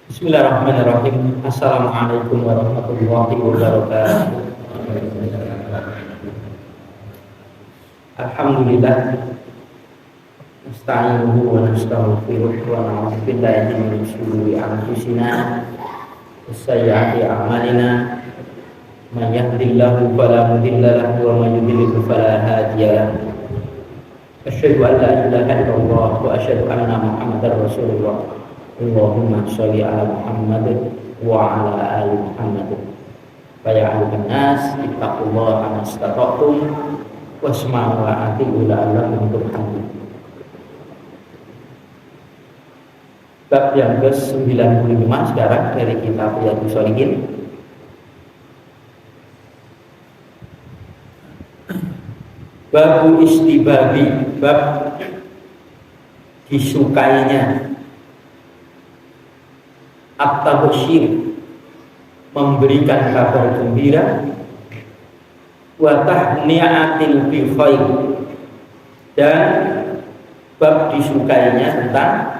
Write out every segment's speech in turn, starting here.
Bismillahirrahmanirrahim. Assalamualaikum warahmatullahi wabarakatuh. Alhamdulillah. Nasta'inuhu wa nastaghfiruh wa na'udzu billahi min shururi anfusina wa sayyiati a'malina. Man yahdihillahu fala mudilla lahu wa man yudlil fala hadiya lahu. Asyhadu an la ilaha illallah wa asyhadu anna Muhammadar Rasulullah. Allahumma sholli ala Muhammad wa ala ali Muhammad. Ya ayyuhan nas ittaqullaha mastata'tum wasma'u wa ati'u la'allakum turhamun. Bab yang ke-95 sekarang dari kitab Riyadhus Shalihin. Babu istibabi, bab disukainya at-tabsyir, memberikan kabar gembira, wa tahni'atil bi khair, dan bab disukainya tentang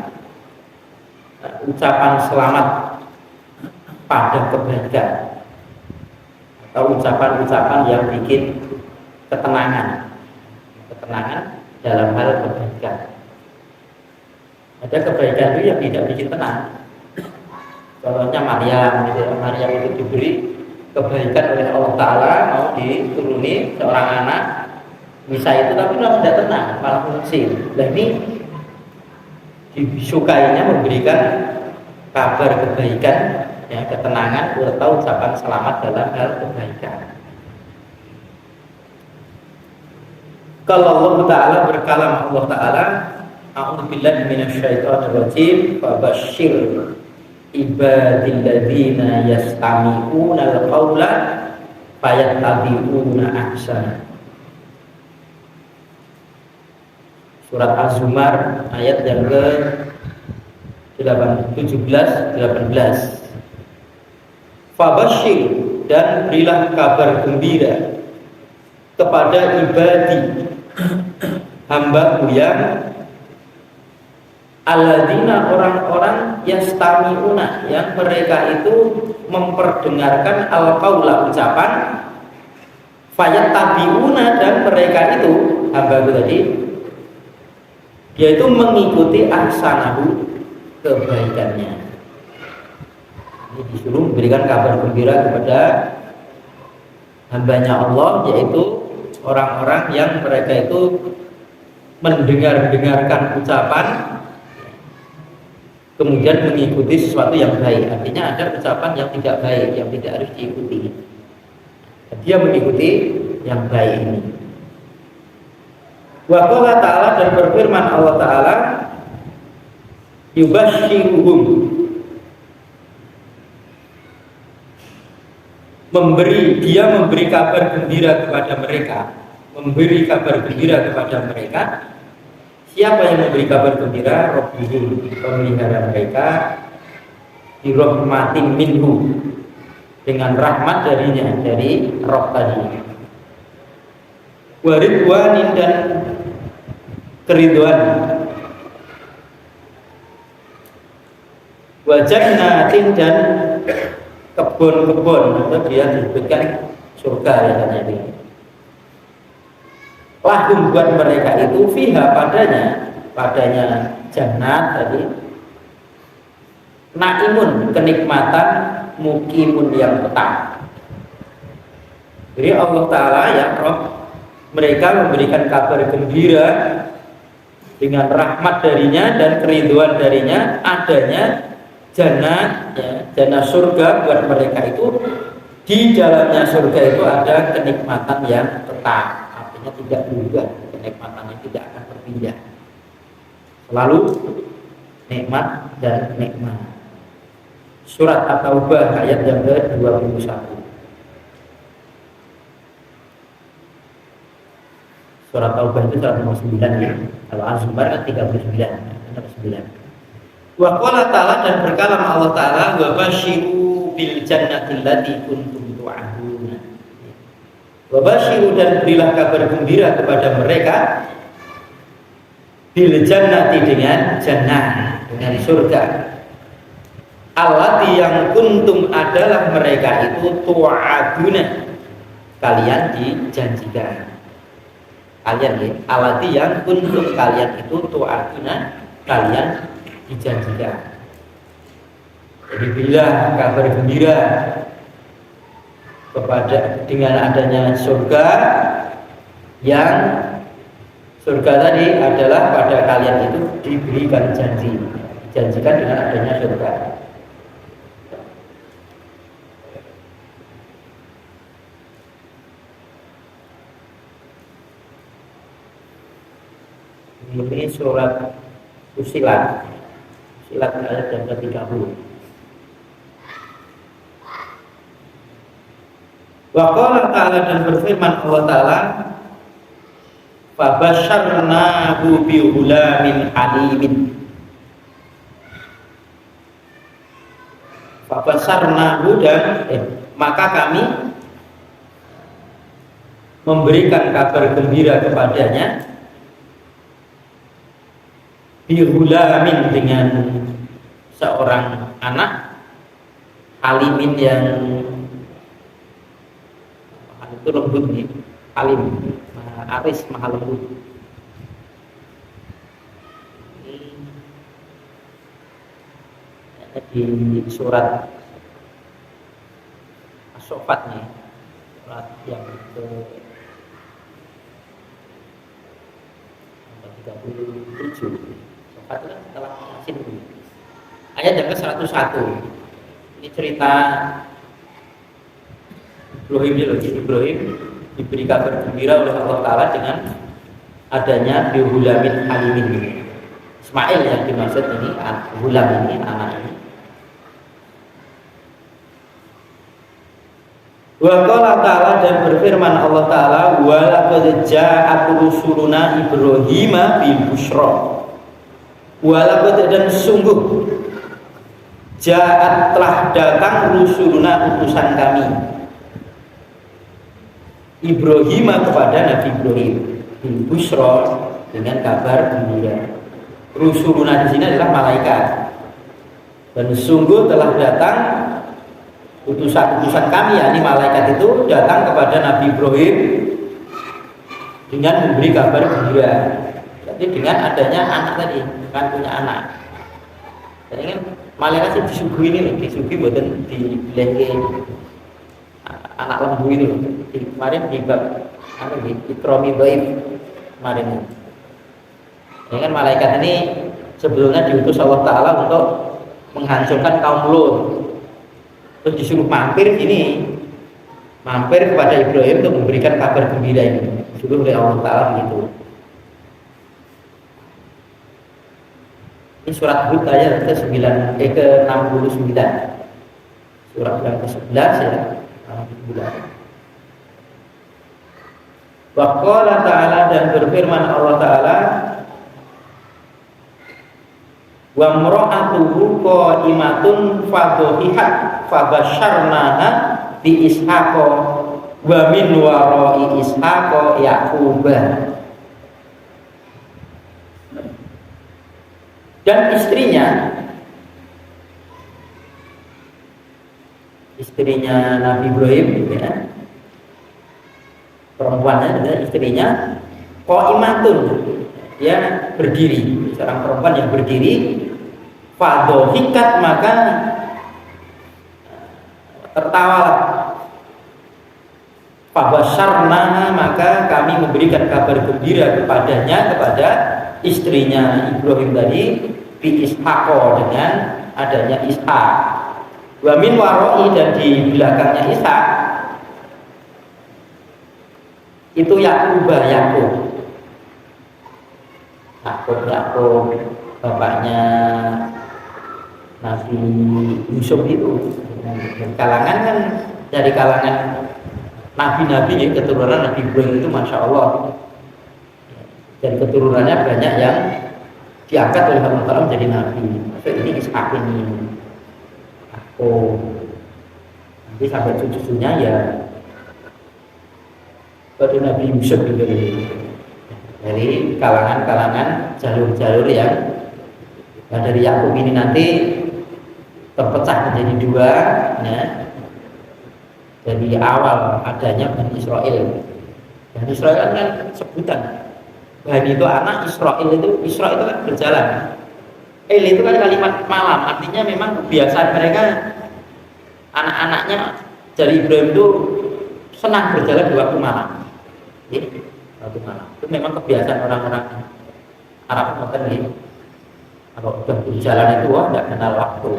ucapan selamat pada kebaikan atau ucapan-ucapan yang bikin ketenangan dalam hal kebaikan. Ada kebaikan itu yang tidak bikin tenang. Contohnya Maryam, gitu. Maryam itu diberi kebaikan oleh Allah Ta'ala, mau dituruni seorang anak Isa itu, tapi malah tidak tenang, malah mengusir. Nah ini disukainya memberikan kabar kebaikan, ya, ketenangan atau ucapan selamat dalam hal kebaikan. Kalau Allah Ta'ala berkalam, Allah Ta'ala, a'udzubillahi minasyaitonirrajim, fabasyir ibadilladzina yastami'una al-qawla fayattabi'una ahsana. Surat Az-Zumar ayat yang ke-17-18. Fabasyir, dan berilah kabar gembira kepada ibadi, hambaku yang alladzina, orang-orang yastami'una, yang mereka itu memperdengarkan al-qaula, ucapan, fayattabi'una, dan mereka itu hamba tadi, dia itu mengikuti ahsanahu, kebaikannya. Ini disuruh memberikan kabar gembira kepada hambanya Allah, yaitu orang-orang yang mereka itu mendengarkan ucapan kemudian mengikuti sesuatu yang baik. Artinya ada ucapan yang tidak baik, yang tidak harus diikuti. Dia mengikuti yang baik ini. Wa qala ta'ala, dan berfirman Allah Ta'ala, yubashshiruhum, dia memberi kabar gembira kepada mereka, memberi kabar gembira kepada mereka. Siapa yang memberi kabar gembira? Rabbuhum, pemelihara mereka, birahmatin minhu, dengan rahmat darinya, dari Rabb tadi, wa ridwanin, dan keridhaan, wa jannatin, dan kebun-kebun, atau dia disebutkan surga ya tadi. Lahum, buat mereka itu, fiha, padanya jannat tadi, naimun, kenikmatan, mukimun, yang tetap. Jadi Allah Ta'ala, ya Rabb, mereka memberikan kabar gembira dengan rahmat darinya dan keridhaan darinya, adanya jannat, ya, jannah surga buat mereka itu. Di dalamnya surga itu ada kenikmatan yang tetap, artinya tidak berubah, kenikmatannya tidak akan berpindah, selalu nikmat dan nikmat. Surat At-Taubah ayat yang ke-21. Surat Taubah itu surat nomor 9 ya. Kalau Az-Zumar kan 39, nomor 9. Wa qala ta'ala, dan berkalam Allah Ta'ala, wa basyiru bil jannati allati kuntum tu'aduna. Wa basyiru, dan berilah kabar gembira kepada mereka, bil jannati, dengan jannah, dengan surga, allati yang kuntum adalah mereka itu tu'aduna, kalian dijanjikan. Kalian ya, allati yang kuntum, kalian itu tu'aduna, kalian dijanjikan. Jadi bila kabar gembira kepada dengan adanya surga, yang surga tadi adalah pada kalian itu diberikan janji, dijanjikan dengan adanya surga. Ini surat Fussilat ayat yang ke-30. Wa qala ta'ala, dan berfirman Allah Ta'ala, fabasyarnahu bi ghulamin halimin. Fabasyarnahu, dan maka kami memberikan kabar gembira kepadanya bi ghulamin, dengan seorang anak halimin, yang itu lembut nih, halim, aris, maha lembut. Di surat As-Saffat nih, surat yang ke 37. Saffat itu setelah Yasin dulu. Ayat yang ke 101. Ini cerita Ibrahim diberi kabar gembira oleh Allah Ta'ala dengan adanya bihulamin halimin. Ismail yang dimaksud ini, hulam ini, anak ini. Wa qala ta'ala, dan berfirman Allah Ta'ala, wa laqad ja'at rusuluna Ibrahima bil busyra. Wa laqad, dan sungguh ja'at, telah datang rusuluna, utusan kami, Ibrahima, kepada Nabi Ibrahim, bil busyra, dengan kabar gembira. Rusuluna di sini adalah malaikat. Dan sungguh telah datang utusan kami, yakni malaikat itu datang kepada Nabi Ibrahim dengan memberi kabar gembira. Jadi dengan adanya anak tadi, kan punya anak. Jadi kan malaikat sih disuguhi ini, disuguhi buatan dilengke anak lembu ini loh. Kemarin di bab di Ikromi Baib kemarin. Ini kan malaikat ini sebelumnya diutus Allah Ta'ala untuk menghancurkan kaum Lut. Terus disuruh mampir kepada Ibrahim untuk memberikan kabar gembira ini, disuruh oleh Allah Ta'ala begitu. Ini surat Hud ayat ke-69, surat yang ke-11 ya. Wa qala ta'ala, dan berfirman Allah Ta'ala, wa mra'atuhu qa'imatun fadhihat fabasyarnaha bi ishaqa wa min wara'i ishaqa yaquba. Dan istrinya Nabi Ibrahim ya, perempuannya adalah istrinya, qaimatun, ya, berdiri, seorang perempuan yang berdiri, fadhikat, maka tertawalah, fabasyarnaha, maka kami memberikan kabar gembira kepadanya, kepada istrinya Ibrahim tadi, bi ishaqa, dengan adanya Ishak, wa min wara'i, dan di belakangnya Ishak itu Yakub, bapaknya Nabi Yusuf itu. Kalangan kan dari kalangan nabi-nabi ya, keturunan Nabi Ibrahim itu Masya Allah, dan keturunannya banyak yang diangkat oleh Allah Ta'ala menjadi nabi. Maksud ini Ishak ini nanti sampai cucunya ya pada Nabi Yusuf juga, dari kalangan-kalangan jalur-jalur yang dari Yakub ini nanti terpecah menjadi dua. Ya. Dari awal adanya Bani Israel. Bani Israel kan sebutan. Bani itu anak, Israel itu kan berjalan. Itu kan kalimat malam, artinya memang kebiasaan mereka anak-anaknya dari Ibrahim itu senang berjalan di waktu malam. Waktu malam itu memang kebiasaan orang-orang Arab modern ini. Kalau udah berjalan itu tidak kenal waktu.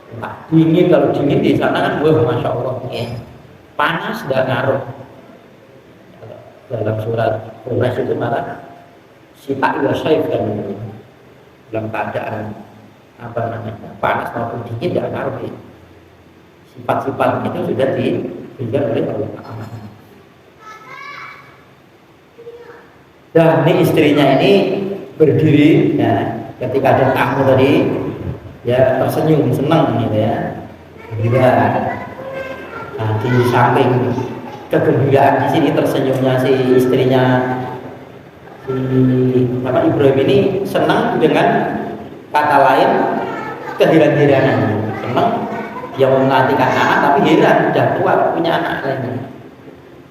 Entah dingin, kalau dingin di sana kan masya Allah panas tidak ngaruh. Dalam surat Quraisy itu malah sita ila syaif kan dalam keadaan panas maupun dingin tidak ngaruh. Sifat-sifat itu sudah diberikan oleh Allah Ta'ala. Dan ini istrinya ini berdiri ya, ketika ada tamu tadi ya tersenyum senang gitu ya, gembira. Nah, di samping kegembiraan di sini tersenyumnya si istrinya si Ibrahim ini senang dengan kata lain keheran-heranan. Senang dia menantikan anak tapi heran sudah tua punya anak lain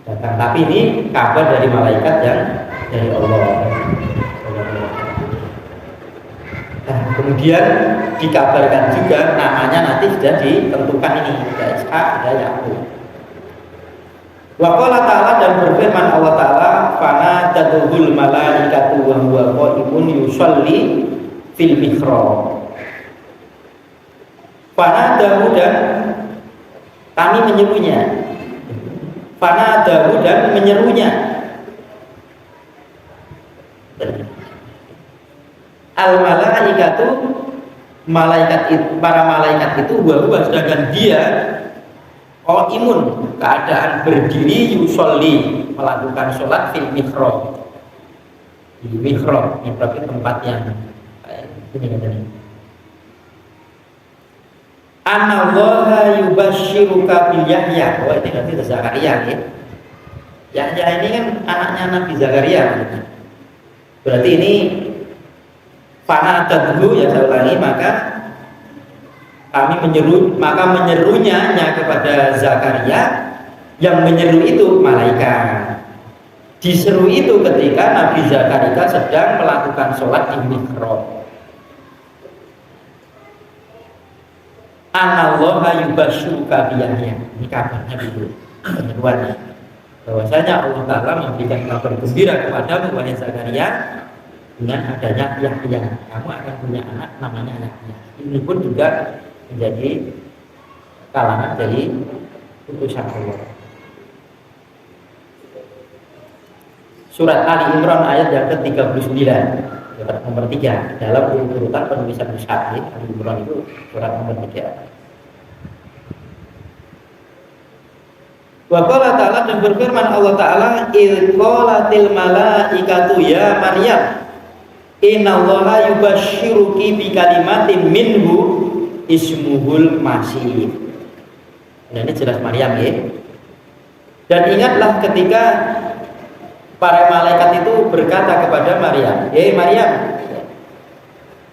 datang. Tapi ini kabar dari malaikat yang dari Allah. Nah, kemudian dikabarkan juga namanya nanti sudah ditentukan ini, ada Ishak, ada Yakub. Wa qala ta'ala, dan berfirman Allah Ta'ala, fana tadhul malaikatu wa huwa qaimun yusalli fil mihrab. Fana dahu, dan kami menyerunya. Fana dahu, dan menyerunya. Al-malaikatu, para malaikat itu bahwa sedangkan dia imun, keadaan berdiri, yusolli, melakukan sholat fil mihrab. Di mihrab itu tempat yang ini katanya. Anallaha yubashshiruka bil Yahya. Ini nanti Zakaria ya. Yahya ini kan anaknya Nabi Zakaria. Berarti ini fana tadhu, ya saya ulangi, maka kami menyerunya kepada Zakaria, yang menyeru itu malaikat. Diseru itu ketika Nabi Zakaria sedang melakukan sholat di mihrab. Anallaha yubashshiruka bi Yahya. Ini kabarnya dulu, penyeruannya. Bahwasanya Allah Ta'ala memberikan kabar gembira kepadamu wahai Zakaria dengan adanya Yahya. Kamu akan punya anak namanya Yahya. Ini pun juga menjadi kalangan dari utusan Allah. Surat Ali Imran ayat yang ke-39, surat nomor 3 dalam urutan penulisan mushaf. Ali Imran itu surat nomor 3. Wa qala ta'ala, dan berfirman Allah Ta'ala, il qalatil malaikatu ya Maryam innallaha yubashshiruki bi kalimatin minhu ismuhul Masih. Nah, ini jelas Maryam ya. Dan ingatlah ketika para malaikat itu berkata kepada Maryam, Maryam,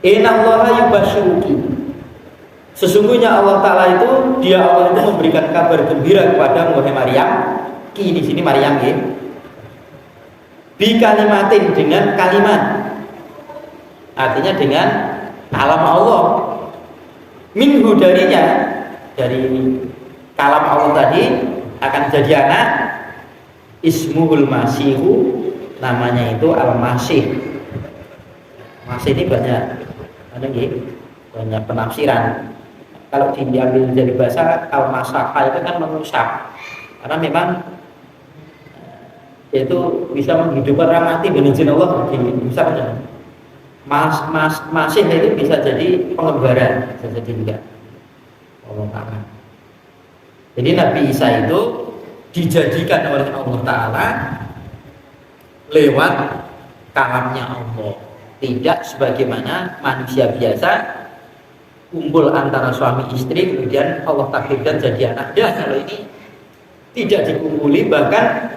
innallaha yubashshiruki, sesungguhnya Allah Ta'ala itu, Allah itu memberikan kabar gembira kepada wahai Maryam. Ki di sini Maryam ya. Bi kalimatin, dengan kalimat. Artinya dengan kalam Allah. Minhu, darinya, dari kalam Allah tadi akan jadi anak. Ismuhul Masihu, namanya itu Al-Masih. Masih ini banyak penafsiran. Kalau diambil dari bahasa Al-Masaha itu kan mengusap, karena memang itu bisa menghidupkan orang mati dengan izin Allah. Bisa kan? Masih itu bisa jadi pengembaraan, bisa jadi juga Allah Ta'ala. Jadi Nabi Isa itu dijadikan oleh Allah Ta'ala lewat kalamnya Allah, tidak sebagaimana manusia biasa kumpul antara suami istri kemudian Allah takdirkan jadi anak. Dan kalau ini tidak dikumpuli, bahkan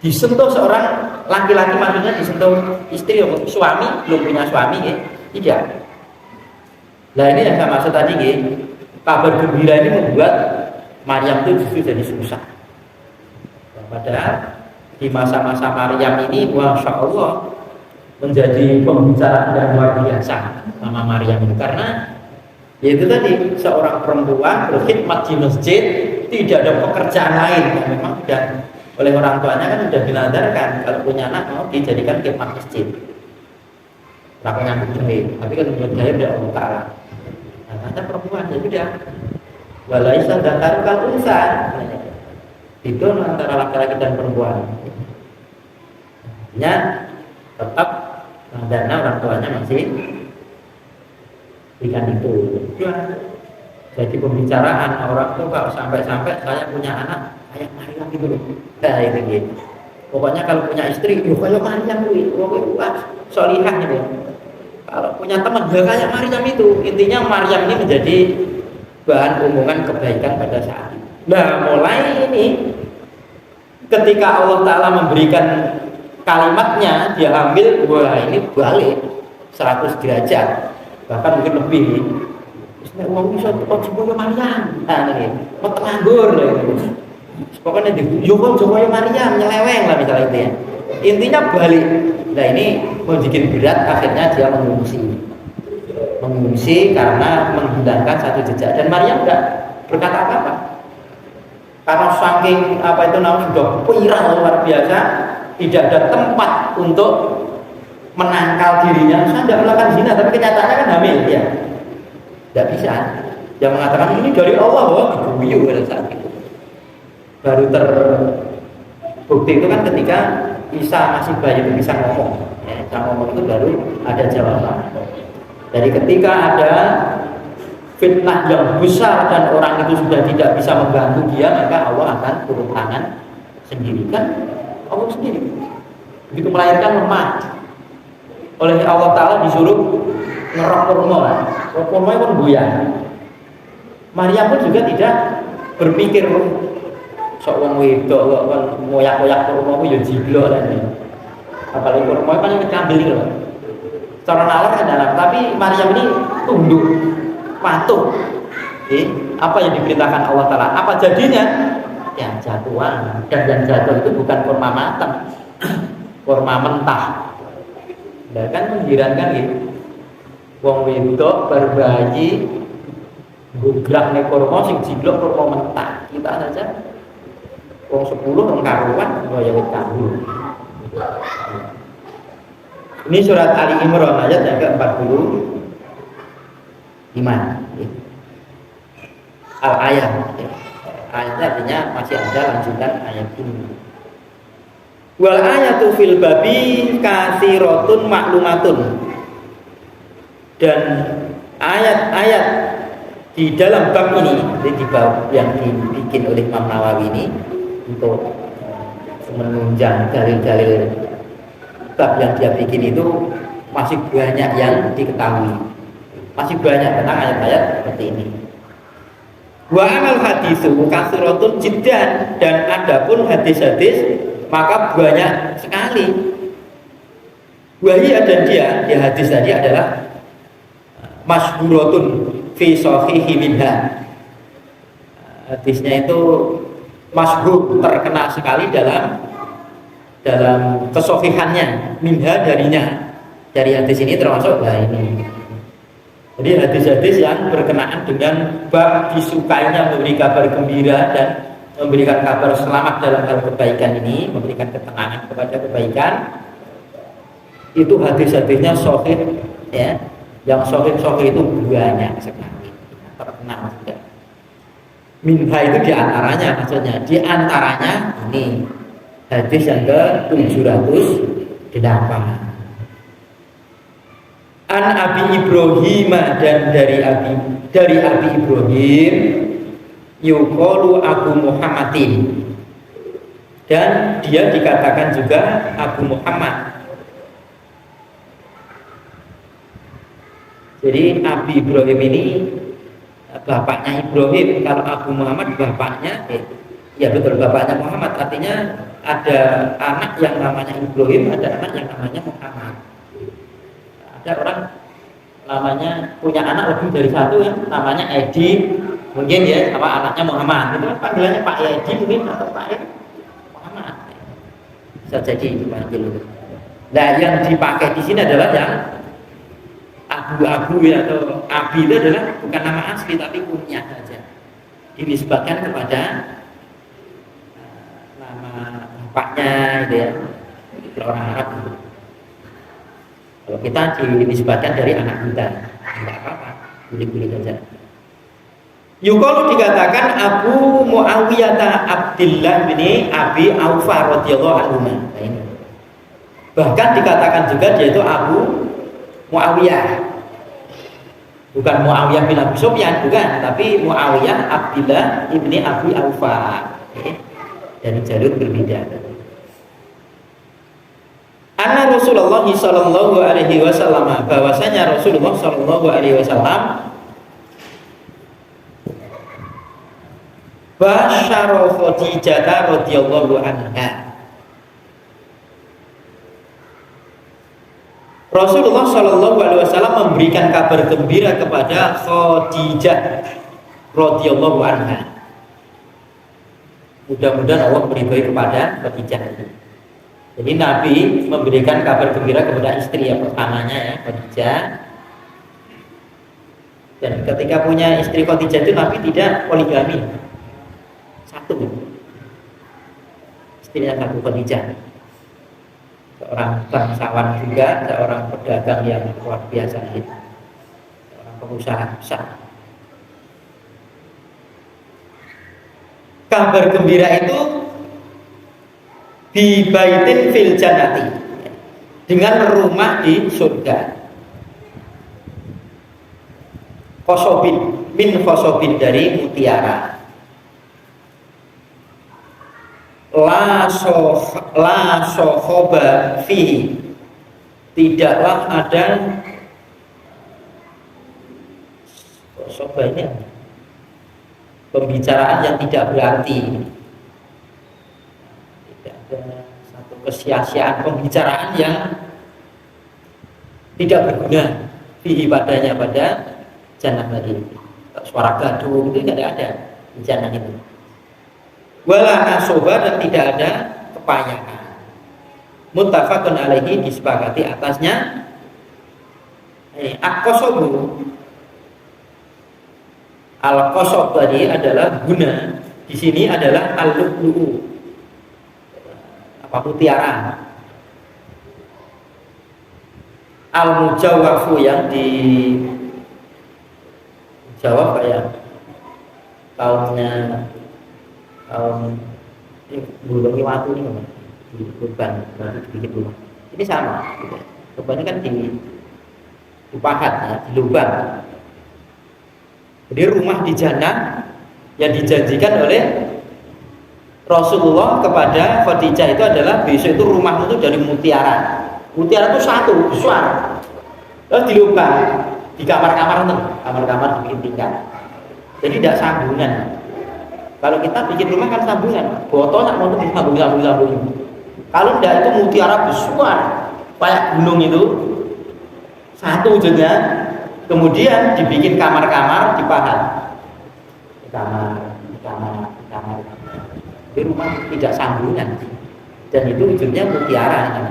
disentuh seorang laki-laki, maksudnya disentuh istri, suami belum punya suami ya, tidak. Nah ini yang saya maksud tadi, kabar gembira ini membuat Maryam itu justru jadi susah. Padahal di masa-masa Maryam ini, Masya Allah, menjadi pembicaraan yang luar biasa sama Maryam itu, karena yaitu tadi seorang perempuan berkhidmat di masjid, tidak ada pekerjaan lain. Yang memang sudah oleh orang tuanya kan sudah dinadarkan kalau punya anak mau dijadikan khidmat masjid, rakyat duit. Tapi kan menurut saya tidak Allah Ta'ala. Nah, kata perempuan ya sudah, walaisa dzakaru kal unsa, itu antara laki-laki dan perempuan. Ya tetap dana orang tuanya masih ikan itu. Jadi pembicaraan orang tuh kalau sampai-sampai saya punya anak kayak Maryam gitu loh. Nah itu gitu. Pokoknya kalau punya istri, kayak Maryam itu, solihah gitu. Kalau punya teman, ya kayak Maryam itu. Intinya Maryam ini menjadi bahan omongan kebaikan pada saat itu. Nah mulai ini, ketika Allah Ta'ala memberikan kalimatnya, dia ambil, wah ini balik 100 derajat, bahkan mungkin lebih. Nek wong iso kok Jokowi Maryam. Nah niki, kok nganggur lho. Pokoknya yo kok Jokowi Maryam nyeleweng lah misalnya itu ya. Intinya balik. Nah ini mau bikin berat, akhirnya dia mengungsi karena menghilangkan satu jejak. Dan Maryam enggak berkata apa-apa. Karena saking apa itu namanya sudah viral luar biasa, tidak ada tempat untuk menangkal dirinya. Saya tidak melakukan zina, tapi kenyataannya kan hamil ya. Tidak bisa. Yang mengatakan ini dari Allah, diguyu pada saat itu. Baru terbukti itu kan ketika Isa masih bayi itu bisa ngomong. Ya, bisa ngomong itu baru ada jawaban. Dari ketika ada fitnah yang besar dan orang itu sudah tidak bisa membantu dia, maka Allah akan turun tangan sendiri, kan Allah sendiri. Begitu melahirkan lemah, oleh Allah Ta'ala disuruh ngerok kurma. Kurma pun buyar. Maryam pun juga tidak berpikir sok wong wedok kok ngoyak-ngoyak kurma ku ya jiblo lah. Apalagi kurma kan ngambil gitu loh. Cara nalar kan dalam, tapi Maryam ini tunduk, patuh. Apa yang diperintahkan Allah Ta'ala, apa jadinya? Ya jatuhan. Dan yang jatuh itu bukan kurma matang, kurma mentah. Dan kan mengherankan gitu. Wong wedok berbayi gugrak nek kurma sing jiblok kurma mentah. Kita saja wong 10 wong karuan kaya wit kambu. Ini surat Ali Imran ayat yang ke-45. Al-ayat. Ayatnya artinya masih ada lanjutan ayat ini. Wal ayatu fil babi katsiratun maklumatun. Dan ayat-ayat di dalam bab ini, di bab yang dibikin oleh Imam Nawawi ini untuk menunjang dalil-dalil bab yang dia bikin itu masih banyak yang diketahui, masih banyak tentang ayat-ayat seperti ini. Wa amal hadisu katsiratun jiddan, dan adapun hadis-hadis maka banyak sekali. Wahia, dan dia hadis tadi adalah masyhuratun fi sahihi minha. Hadisnya itu masyhur, terkenal sekali dalam kesohihannya, minha darinya. Dari hadis ini termasuk ini. Jadi hadis-hadis yang berkenaan dengan bab disukainya memberi kabar gembira dan memberikan kabar selamat dalam hal kebaikan ini, memberikan ketenangan kepada kebaikan, itu hadis-hadisnya sahih ya. Yang sahih itu banyak sekali, terkenal juga. Minha itu diantaranya, maksudnya diantaranya ini hadis yang ke-708. An Abi Ibrahim, dan dari Abi Ibrahim yuqalu Abu Muhammadin, dan dia dikatakan juga Abu Muhammad. Jadi Abi Ibrahim ini bapaknya Ibrahim. Kalau Abu Muhammad bapaknya, ya betul, bapaknya Muhammad. Artinya ada anak yang namanya Ibrahim, ada anak yang namanya Muhammad. Ada orang namanya punya anak lebih dari satu ya, namanya Edi mungkin ya, apa anaknya Muhammad itu kan panggilannya Pak Edi mungkin atau Pak Edi Muhammad, bisa jadi dipanggil itu. Nah yang dipakai di sini adalah yang Abu ya, atau Abi itu adalah bukan nama asli tapi kunyah saja, dinisbatkan kepada nama bapaknya gitu ya, kalau orang Arab itu. Kalau kita dinisbatkan dari anak kita, tidak apa-apa, boleh-boleh saja. Yuqalu dikatakan Abu Muawiyah Abdillah bin Abi Aufa radhiyallahu anhu. Nah ini. Bahkan dikatakan juga dia itu Abu Muawiyah. Bukan Muawiyah bin Abi Sufyan, bukan, tapi Muawiyah Abdillah bin Abi Aufa. Dari jalur berbeda. Anna Rasulullah sallallahu alaihi wasallam, bahwasanya Rasulullah sallallahu alaihi wasallam basyara Khadijah radhiyallahu anha. Rasulullah sallallahu alaihi wasallam memberikan kabar gembira kepada Khadijah radhiyallahu anha. Mudah-mudahan Allah meridhai kepada Khadijah ini. Jadi Nabi memberikan kabar gembira kepada istri yang pertamanya ya, Khadijah. Dan ketika punya istri Khadijah itu Nabi tidak poligami. Satu. Istrinya satu, Khadijah. Seorang bangsawan juga, seorang pedagang yang luar biasa itu. Seorang pengusaha besar. Kabar gembira itu bi baitin fil jannati, dengan rumah di surga. Khosobin min khosobin, dari mutiara. La sokhoba fihi, tidaklah ada khosoba ini pembicaraan yang tidak berarti. Satu kesia-siaan pembicaraan yang tidak berguna fihi padanya, pada jannah tadi. Suara gaduh itu tidak ada di jannah itu. Wala nasoba, dan tidak ada kepayahan. Muttafaqun alaihi, disepakati atasnya. Al-qosobu, al-qosob tadi adalah guna, di sini adalah al-lu'lu'u, mutiara. Al-mujawwafu, yang dijawab kayak kaumnya bulungi waktu ini di kurban, nanti dibikin rumah. Ini sama gitu. Kurbannya kan dipahat ya, di lubang. Jadi rumah di jannah yang dijanjikan oleh Rasulullah kepada Khadijah itu adalah besok itu rumahmu itu dari mutiara. Mutiara itu satu besar, terus dilubang di kamar-kamar itu, kamar-kamar dibikin tingkat. Jadi tidak sambungan. Kalau kita bikin rumah kan sambungan, botol nak mau disambung. Kalau tidak itu mutiara besar, kayak gunung itu, satu juga. Kemudian dibikin kamar-kamar, dipahat. Kamar. Di rumah tidak sambungan, dan itu ujungnya mutiara.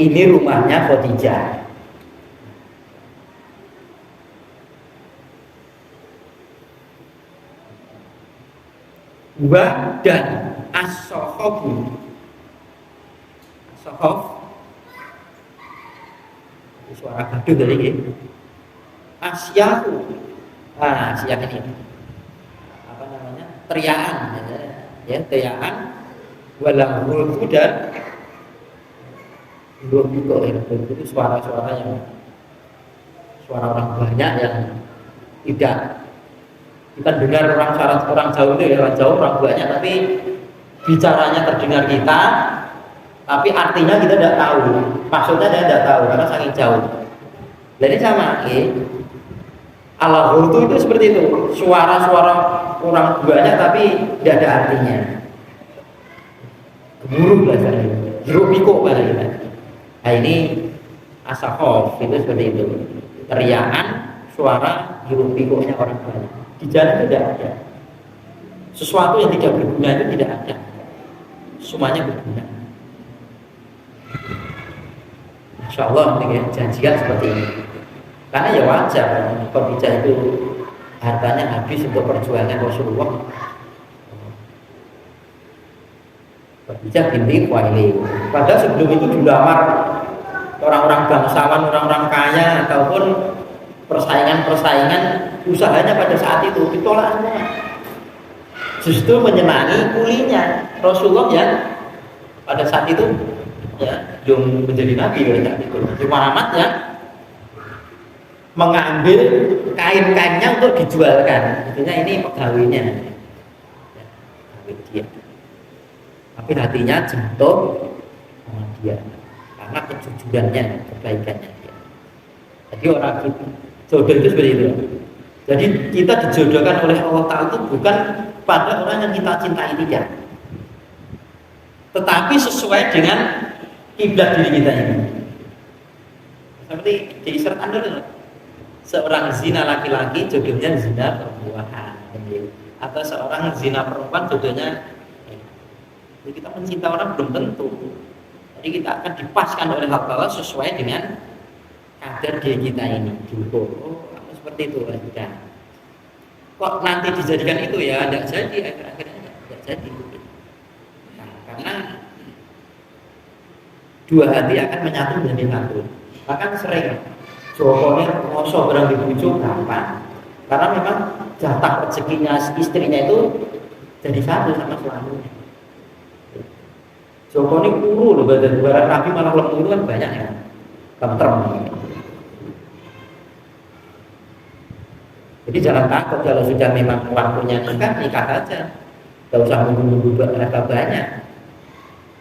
Ini rumahnya Khadijah. Dan as-sohobu, sohob, suara gaduh dari ini. Asyahu, siang ini apa namanya, teriakan ya, teriakan. Walang hulku, dan hulku itu suara-suara yang suara orang banyak yang tidak kita dengar. Orang jauh itu ya, orang jauh, orang banyak, tapi bicaranya terdengar kita, tapi artinya kita tidak tahu, maksudnya kita tidak tahu karena saking jauh. Jadi sama al-hulku itu seperti itu, suara-suara orang banyak tapi tidak ada artinya. Gemuruh bahasanya, hiruk pikuk bahasanya. Nah ini asahof itu seperti itu, teriakan, suara hiruk pikuknya orang banyak. Di jalan tidak ada sesuatu yang tidak berguna, itu tidak ada, semuanya berguna. Insya Allah janjian seperti ini. Karena ya wajar, Khadijah itu hartanya habis untuk perjuangan Rasulullah. Khadijah binti Khuwailid. Padahal sebelum itu dilamar orang-orang bangsawan, orang-orang kaya, ataupun persaingan-persaingan usahanya pada saat itu ditolak semua. Justru menyenangi kulinya Rasulullah ya pada saat itu ya belum menjadi nabi pada saat itu. Muhammad ya mengambil kain-kainnya untuk dijualkan. Intinya ini pegawainya, ya, pegawai dia. Tapi hatinya jatuh sama dia karena kejujurannya, kebaikannya dia. Jadi orang kita jodoh itu seperti itu. Jadi kita dijodohkan oleh Allah Ta'ala itu bukan pada orang yang kita cintai tidak, tetapi sesuai dengan kiblat diri kita ini. Seperti di surat An-Nur, seorang zina laki-laki jodohnya zina perempuan, atau seorang zina perempuan jodohnya. Jadi kita mencinta orang belum tentu. Jadi kita akan dipaskan oleh Allah sesuai dengan kadar diri kita ini. Diukur, seperti itu kan. Kok nanti dijadikan itu ya tidak jadi, akhir-akhirnya tidak jadi. Nah, karena dua hati akan menyatu menjadi satu. Bahkan sering Jokowi ngosok barang dibujuk gampang, karena memang jatah rezekinya istrinya itu jadi satu sama suaminya. Joko ini kuru loh, badan barang Nabi malah lemah itu kan banyak ya, tentrem. Jadi jangan takut kalau sudah memang waktunya nikah saja, tidak usah menunggu mereka banyak.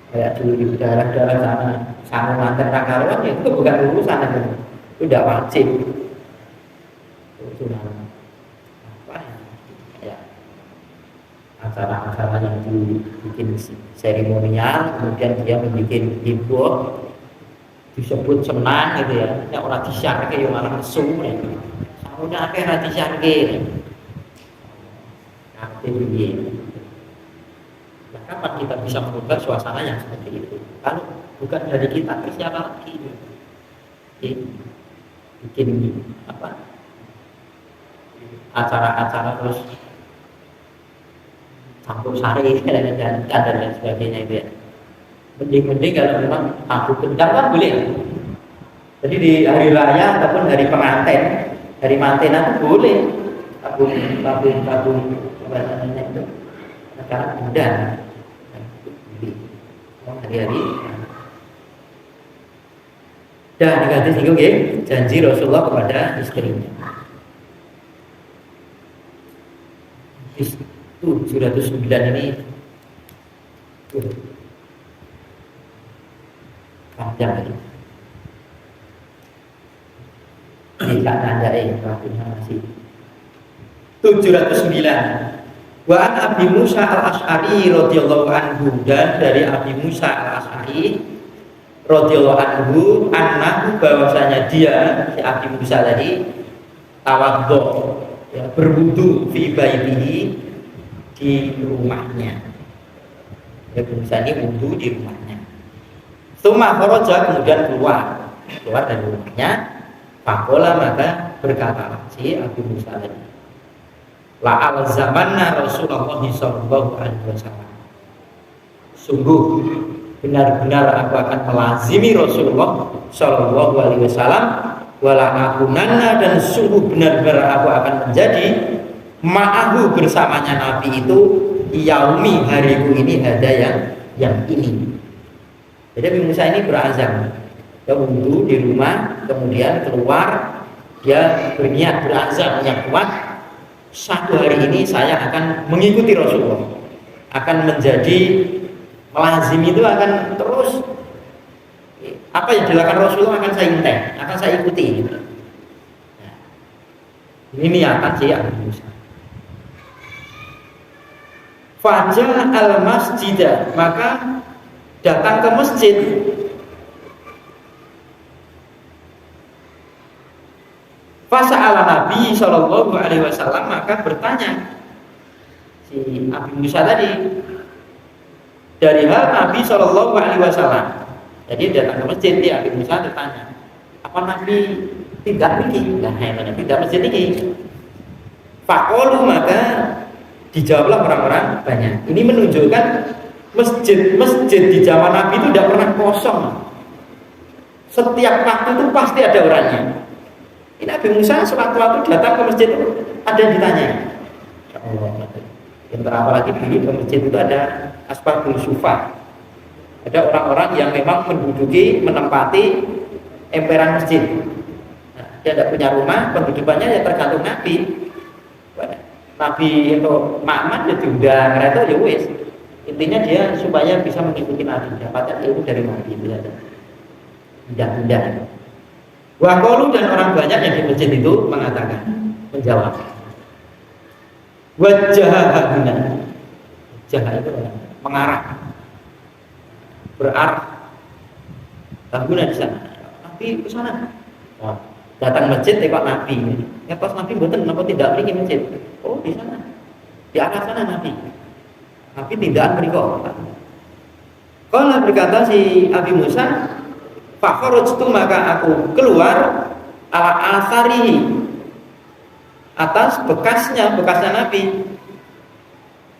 Kayak dulu di daerah-daerah sana, sama mantan rakaruan ya itu bukan urusan itu tidak wajib. Itu apa ya? Acara-acara yang dibikin seremonial, kemudian dia membuat heboh, disebut senang gitu ya. Ya orang disyarke yang malah mesum ya. Saunya akeh ra disyarke. Nanti begini. Nah, kapan kita bisa mengubah suasana yang seperti itu? Kalau bukan dari kita, siapa lagi? Bikin apa? Acara-acara terus campur sari dan lain sebagainya itu ya. Mending kalau memang tabu kendang kan boleh. Jadi di hari raya ataupun hari pengantin, hari mantenan itu boleh tabu bahasanya itu acara kendang. Hari-hari. Dan dikasih singgung ya, janji Rasulullah kepada istrinya. 709 ini panjang lagi. Ini tak nandain waktunya masih 709. Wa an Abi Musa al-Asy'ari radhiyallahu anhu, dan dari Abi Musa al-Asy'ari radhiyallahu anhu annahu, bahwasanya dia si Abi Musa tadi tawadhu ya, berwudu fi baitihi, di rumahnya. Ya, Musa ini wudu di rumahnya. Tsumma kharaja, kemudian keluar dari rumahnya. Faqala, maka berkata si Abu Musa tadi, la al zamanna Rasulullah sallallahu alaihi wasallam, sungguh benar-benar aku akan melazimi Rasulullah sallallahu alaihi wasallam, wala akunanna, dan sungguh benar-benar aku akan menjadi ma'ahu, bersamanya Nabi itu, yaumi, hariku ini, ada yang ini. Jadi Nabi Musa ini berazam, dia wudhu di rumah, kemudian keluar, dia berniat, berazam yang kuat, satu hari ini saya akan mengikuti Rasulullah, akan menjadi melazim, itu akan terus apa yang dilakukan Rasulullah akan saya intek, akan saya ikuti. Nah, ini niatan sih Abu Musa. Fajr al-masjidah, maka datang ke masjid. Fasa'ala Nabi Shallallahu Alaihi Wasallam, maka bertanya si Abi Musa tadi dari hal Nabi Shallallahu Alaihi Wasallam. Jadi datang ke masjid, dia Abi Musa bertanya, apa Nabi tidak ini? Nah, tidak masjid ini. Faqalu, maka dijawablah orang-orang banyak. Ini menunjukkan masjid di zaman Nabi itu tidak pernah kosong. Setiap waktu itu pasti ada orangnya. Ini Nabi Musa sewaktu-waktu datang ke masjid itu ada yang ditanya. Ya Allah, yang apalagi dulu di masjid itu ada asbabul sufah. Ada orang-orang yang memang menduduki, menempati emperan masjid. Nah, dia tidak punya rumah, penghidupannya ya tergantung Nabi. Nabi itu makman ya diundang, itu ya wis. Intinya dia supaya bisa mengikuti Nabi, dapatkan ilmu dari Nabi itu saja. Pindah-pindah. Waqalu, dan orang banyak yang di masjid itu mengatakan, menjawab. Wajah haguna. Wajah itu mengarah, berarah. Haguna di sana. Nabi ke sana. Oh, datang masjid tengok Nabi. Ya pas Nabi mboten napa tidak pergi masjid. Oh, di sana. Di arah sana Nabi. Nabi tidak mriko. Kalau berkata si Abi Musa, fakhrajtu, maka aku keluar ala asarihi, atas bekasnya Nabi.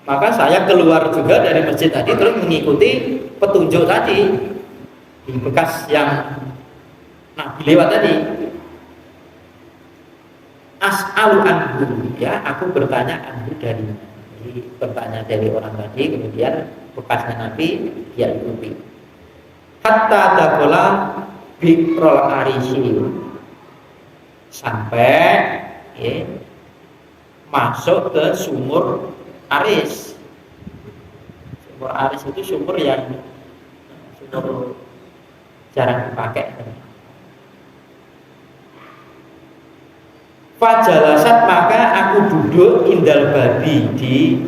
Maka saya keluar juga dari masjid tadi terus mengikuti petunjuk tadi di bekas yang Nabi lewat tadi. As'alu anhu, ya aku bertanya anhu dari, jadi bertanya dari orang tadi, kemudian bekasnya Nabi dia ikuti. Hatta dakola bikrol arisi, sampai ya, masuk ke sumur aris. Sumur aris itu sumur jarang dipakai. Fajalasat, maka aku duduk indal babi, di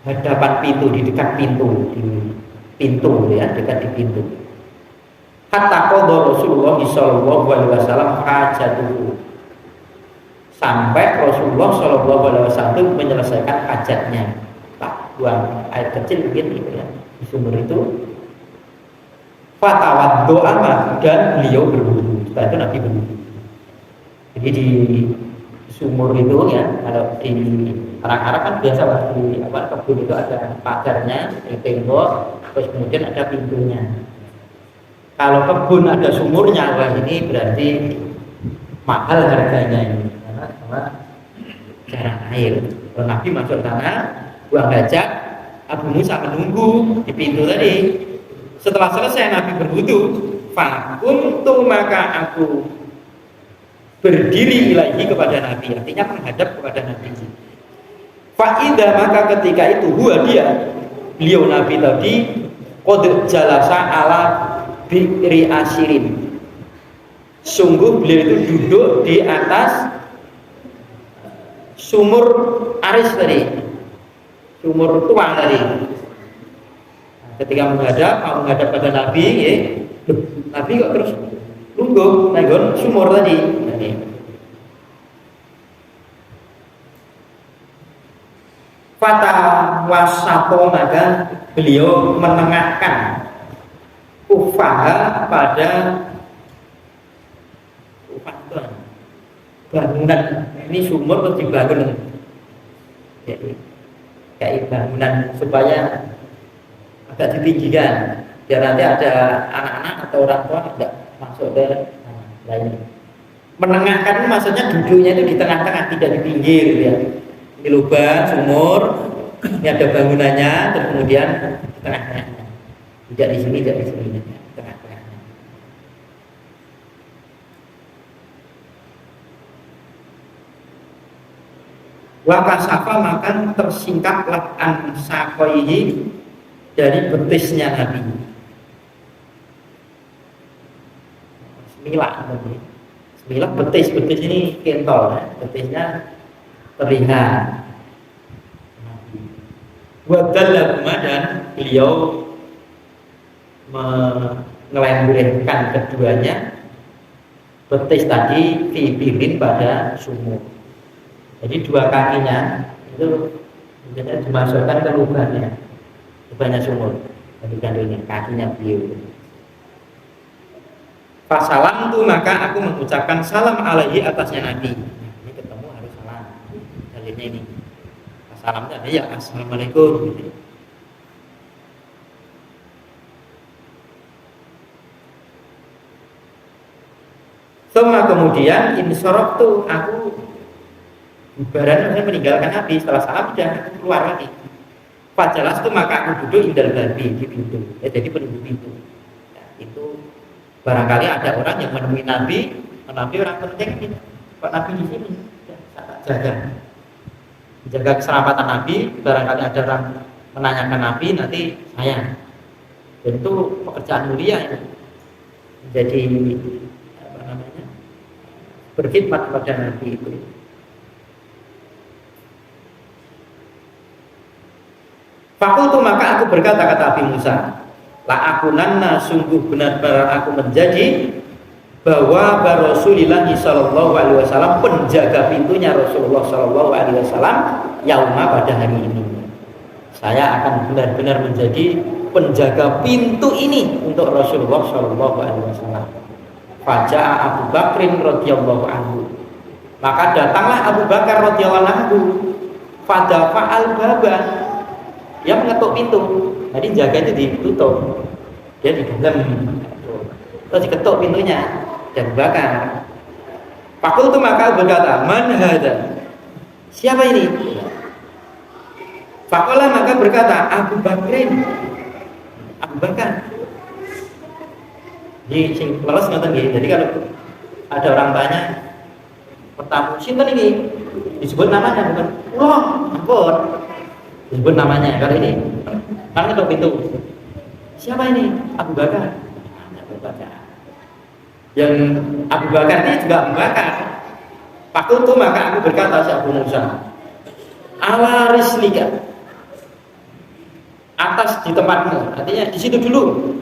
hadapan pintu, di dekat pintu, ya, dekat di pintu. Hatta qadha Rasulullah sallallahu alaihi wasallam hajatuhu, sampai Rasulullah sallallahu alaihi wasallam menyelesaikan hajatnya. Tak buang air kecil begini ya, di sumur itu. Fatawaddo'a, dan beliau berwudu. Setelah itu Nabi berwudu. Jadi di sumur itu ya, kalau di Arab kan biasa di kebun itu ada pagarnya, tembok, terus kemudian ada pintunya. Kalau kebun ada sumurnya, wah ini berarti mahal harganya ini, karena jarang air. Kalau Nabi masuk sana, buang hajat, Abu Musa menunggu di pintu tadi. Setelah selesai Nabi berwudu, fakuntu, maka aku berdiri ilahi kepada Nabi, artinya menghadap kepada Nabi. Faidah, maka ketika itu beliau Nabi tadi qad jalasa ala bi'ri asirin, sungguh beliau itu duduk di atas sumur aris tadi, sumur tuang tadi. Ketika menghadap pada Nabi, ya, Nabi kok terus lungguh nanggon sumur tadi. Fata wasapo, maka beliau menengahkan ufaha pada bangunan. Ini sumur terus dibangun, jadi kayak bangunan supaya agak ditinggikan, biar nanti ada anak-anak atau orang tua tidak masuk ke lainnya. Menengahkan maksudnya duduknya itu di tengah-tengah, tidak di pinggir ya. Ini lubang sumur, ini ada bangunannya, terus kemudian di tengah-tengahnya. Tidak di sini, tidak di sini, di tengah-tengahnya. Wa kasafa, maka tersingkaplah an sakoihi, dari betisnya Nabi. Bismillah, betis ini kentol, betisnya terlihat. Wadallahuma, dan beliau mengelembirkan keduanya betis tadi fibirin pada sumur. Jadi dua kakinya itu biasanya dimasukkan ke lubangnya sumur. Jadi kandungnya kakinya beliau. Fasalam tu maka aku mengucapkan salam alaihi atasnya Nabi. Ini ketemu harus salam. Dalilnya ini. Salam tadi ya assalamualaikum. Semua kemudian insorok tuh aku bubaran meninggalkan Nabi. Setelah salam sudah aku keluar lagi. Fajalas tuh maka aku duduk indal babi di pintu. Jadi penunggu pintu. Ya, itu barangkali ada orang yang menemui Nabi orang penting ini. Pak Nabi di sini, ya, jaga keselamatan Nabi. Barangkali ada orang menanyakan Nabi, nanti saya. Dan itu pekerjaan mulia ini. Jadi apa namanya? Berkhidmat kepada Nabi itu. Fakultu maka aku berkata kata Nabi Musa, la akunanna sungguh benar-benar aku menjadi bahwa Rasulullah sallallahu alaihi wasallam penjaga pintunya Rasulullah sallallahu alaihi wasallam yauma pada hari ini. Saya akan benar-benar menjadi penjaga pintu ini untuk Rasulullah sallallahu alaihi wasallam. Faja'a Abu Bakrin radhiyallahu anhu. Maka datanglah Abu Bakar radhiyallahu anhu. Fadafa'al baba. Dia mengetuk pintu. Jadi jaga itu ditutup. Dia di dalam. Terus diketuk pintunya dan bakar. Fakul itu maka berkata, man hadza? Siapa ini? Fakulah maka berkata, Abu Bakrin. Abu Bakar. Jadi sing leres ngoten nggih. Jadi kalau ada orang tanya pertama, sinten ini? Disebut namanya bukan. Wah, ampun. Disebut namanya. Kalau ini kan ketuk pintu. Siapa ini? Abu Bakar. Abu Bakar. Yang Abu Bakar ini juga Abu Bakar. Fakultu maka aku berkata si Abu Musa, ala rislika, atas di tempatmu, artinya di situ dulu.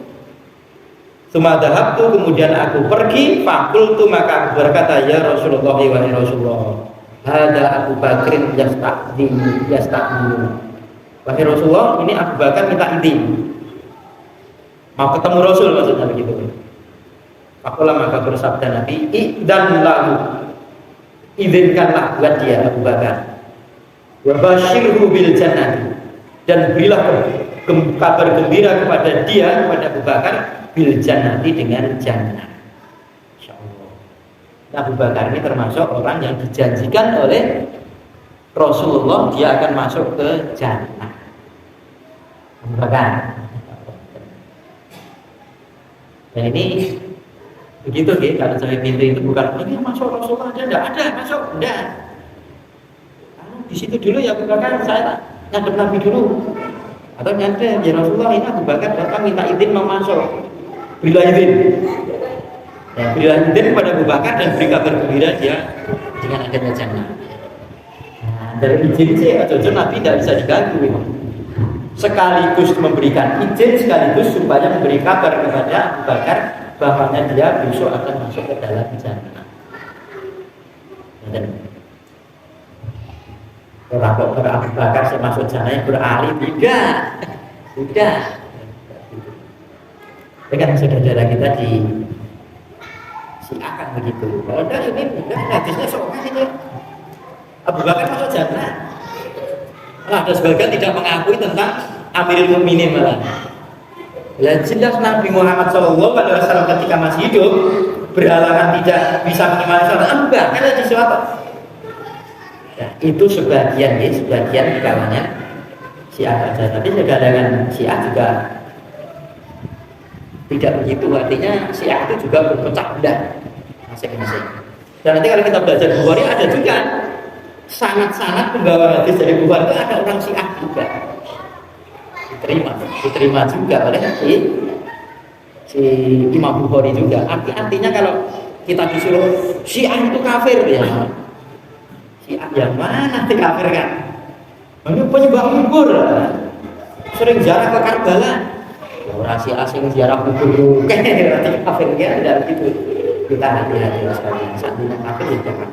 Sumadahab tu kemudian aku pergi. Fakultu maka aku berkata, ya Rasulullah wahai Rasulullah, ada Abu Bakrin yasta'dinu. Wahai Rasulullah, ini Abu Bakar minta izin, mau ketemu Rasul maksudnya begitu. Fakulah maka bersabda Nabi, dan lalu izinkanlah buat dia Abu Bakar. Wa basyirhu bil jannah, dan berilah kabar gembira kepada dia, kepada Abu Bakar, bil jannati dengan jannah. Insyaallah. Abu Bakar ini termasuk orang yang dijanjikan oleh Rasulullah dia akan masuk ke jannah. Abu Bakar. Dan ini begitu gitu, kalau sampai pintu itu bukan ini masuk Rasulullah aja, enggak ada masuk, enggak. Di situ dulu ya Abu Bakar, saya nyadap Nabi dulu. Atau nyadap ya Rasulullah, ini Abu Bakar datang minta izin mau masuk. Berilah izin. Ya, berilah izin kepada Abu Bakar dan beri kabar gembira dia dengan adanya jannah. Nah, dari izin sih, jujur Nabi tidak bisa diganggu. Sekaligus memberikan izin, sekaligus supaya memberi kabar kepada Abu Bakar bahwanya dia besok akan masuk ke dalam jannah. Dan orang kok Abu Bakar saya masuk jannah yang beralih tidak. Dengan saudara kita di siakan begitu. Kalau ini bukan hadisnya soal ini. Abu Bakar masuk jannah. Ada sebagian tidak mengakui tentang Amirul Mukminin malah. Jelas Nabi Muhammad SAW ketika masih hidup berhalangan tidak bisa mengimani sholat. Enggak, ada sesuatu. Ya, itu sebagian di kalangan Syiah saja. Tapi kadang-kadang Syiah juga tidak begitu. Artinya Syiah itu juga berpecah belah masing-masing. Dan nanti kalau kita belajar Bukhari ada juga sangat-sangat pembawa hadis dari Bukhari itu ada orang Syiah juga. Diterima juga oleh si Imam Bukhari juga. Artinya kalau kita disuruh Syiah itu kafir ya. Syiah yang mana sih kafir kan? Ini penyembah kubur. Sering ziarah ke Karbala. Orang Syiah asing ziarah kubur. Berarti kafir ya, tidak begitu. Kita hati-hati sekalian. Saat ini kafir ya jangan.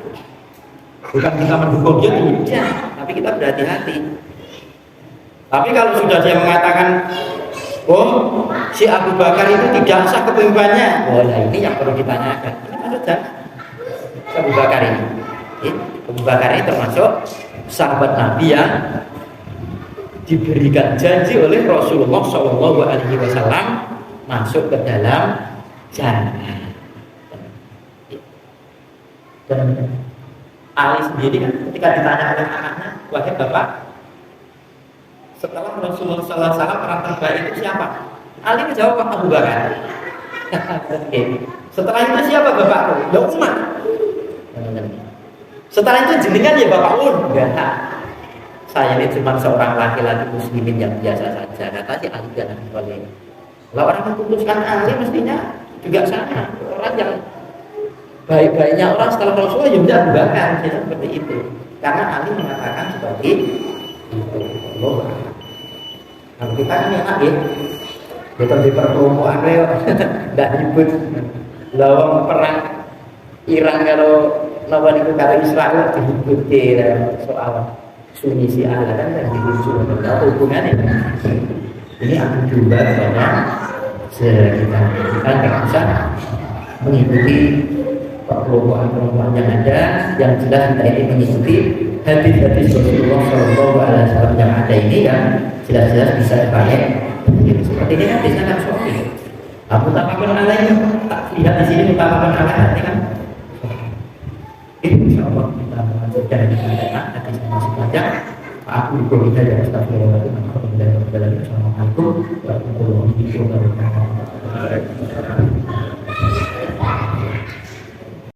Bukan kita mendukung dia tidak, tapi kita berhati-hati. Tapi kalau sudah dia mengatakan, oh si Abu Bakar itu tidak sah kepemimpinannya, oh nah ini yang perlu ditanyakan. Ini maksudnya Abu Bakar ini. Abu Bakar ini termasuk sahabat Nabi yang diberikan janji oleh Rasulullah SAW masuk ke dalam jannah. Dan Ali sendiri kan ketika ditanya oleh anaknya, wahai bapak, setelah Rasulullah SAW orang terbaik itu siapa? Ali menjawab Abu Bakar. Setelah itu siapa bapakku? Ya Umar. Setelah itu jenengan ya Bapak Un. Enggak. Saya ini cuma seorang laki-laki muslimin yang biasa saja. Kata si Ali dan Abi Thalib. Kalau orang memutuskan Ali mestinya juga sama. Orang yang baik-baiknya orang setelah Rasulullah ya Abu Bakar, seperti itu. Karena Ali mengatakan seperti itu. Allah. Kalau kita kan enak ya. Kita di pertemuan enggak nyebut lawang perang Iran kalau lawan itu karo Israel diikuti soal Sunni Syiah kan dibujuk dan hubungannya ini akan diubah karena sekitar kita nggak bisa mengikuti kelompok-kelompok yang ada, yang jelas kita ini mengikuti hadis-hadis Rasulullah SAW yang ada ini yang jelas-jelas bisa dipakai seperti ini hadis anak Sofi. Mutafaqun alaih, tak lihat di sini mutafaqun alaih kan. Insyaallah kita melanjutkan dengan hadis yang masih panjang. Aku berdoa dan astagfirullahaladzim. Assalamualaikum warahmatullahi wabarakatuh.